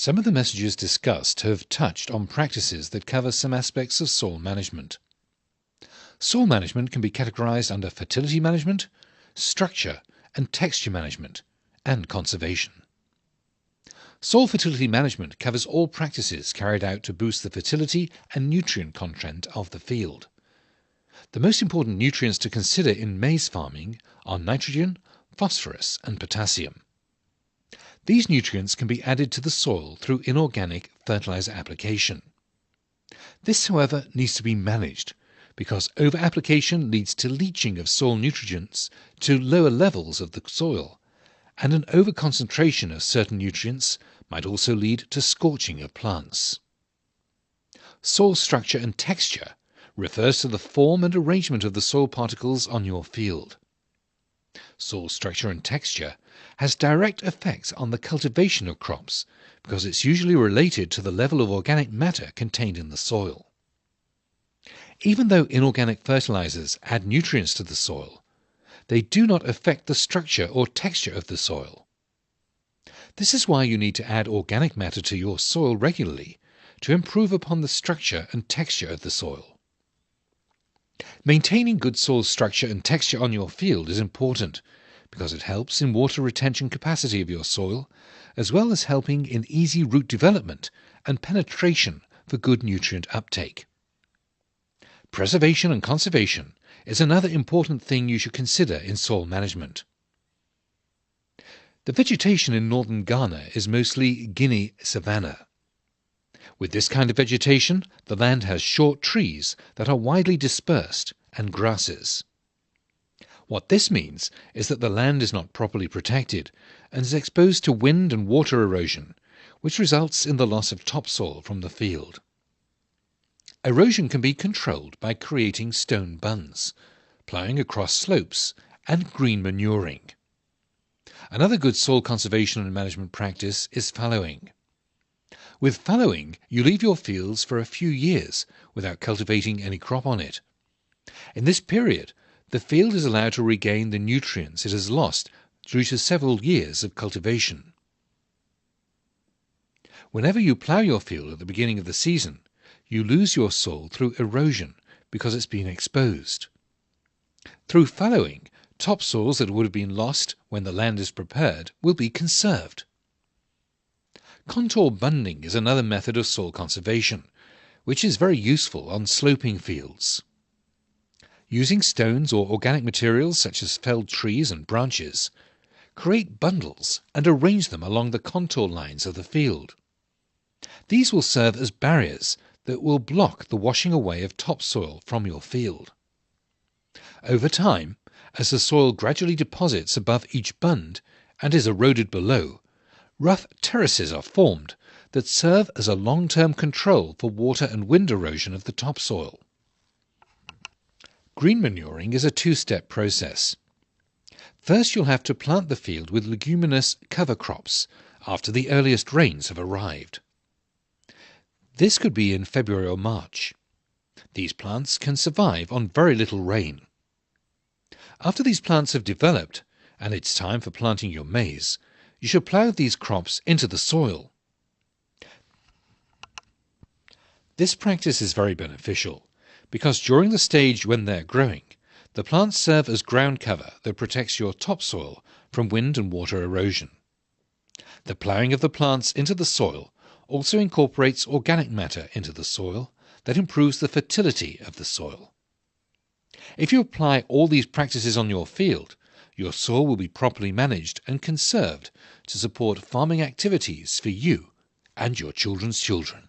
Some of the messages discussed have touched on practices that cover some aspects of soil management. Soil management can be categorized under fertility management, structure and texture management, and conservation. Soil fertility management covers all practices carried out to boost the fertility and nutrient content of the field. The most important nutrients to consider in maize farming are nitrogen, phosphorus and potassium. These nutrients can be added to the soil through inorganic fertilizer application. This, however, needs to be managed because over-application leads to leaching of soil nutrients to lower levels of the soil, and an over-concentration of certain nutrients might also lead to scorching of plants. Soil structure and texture refers to the form and arrangement of the soil particles on your field. Soil structure and texture has direct effects on the cultivation of crops because it's usually related to the level of organic matter contained in the soil. Even though inorganic fertilizers add nutrients to the soil, they do not affect the structure or texture of the soil. This is why you need to add organic matter to your soil regularly to improve upon the structure and texture of the soil. Maintaining good soil structure and texture on your field is important because it helps in water retention capacity of your soil, as well as helping in easy root development and penetration for good nutrient uptake. Preservation and conservation is another important thing you should consider in soil management. The vegetation in northern Ghana is mostly Guinea savanna. With this kind of vegetation, the land has short trees that are widely dispersed and grasses. What this means is that the land is not properly protected and is exposed to wind and water erosion, which results in the loss of topsoil from the field. Erosion can be controlled by creating stone bunds, ploughing across slopes, and green manuring. Another good soil conservation and management practice is fallowing. With fallowing, you leave your fields for a few years without cultivating any crop on it. In this period, the field is allowed to regain the nutrients it has lost due to several years of cultivation. Whenever you plough your field at the beginning of the season, you lose your soil through erosion because it's been exposed. Through fallowing, topsoils that would have been lost when the land is prepared will be conserved. Contour bunding is another method of soil conservation, which is very useful on sloping fields. Using stones or organic materials such as felled trees and branches, create bundles and arrange them along the contour lines of the field. These will serve as barriers that will block the washing away of topsoil from your field. Over time, as the soil gradually deposits above each bund and is eroded below, rough terraces are formed that serve as a long-term control for water and wind erosion of the topsoil. Green manuring is a two-step process. First, you'll have to plant the field with leguminous cover crops after the earliest rains have arrived. This could be in February or March. These plants can survive on very little rain. After these plants have developed, and it's time for planting your maize, you should plough these crops into the soil. This practice is very beneficial because during the stage when they're growing, the plants serve as ground cover that protects your topsoil from wind and water erosion. The ploughing of the plants into the soil also incorporates organic matter into the soil that improves the fertility of the soil. If you apply all these practices on your field, your soil will be properly managed and conserved to support farming activities for you and your children's children.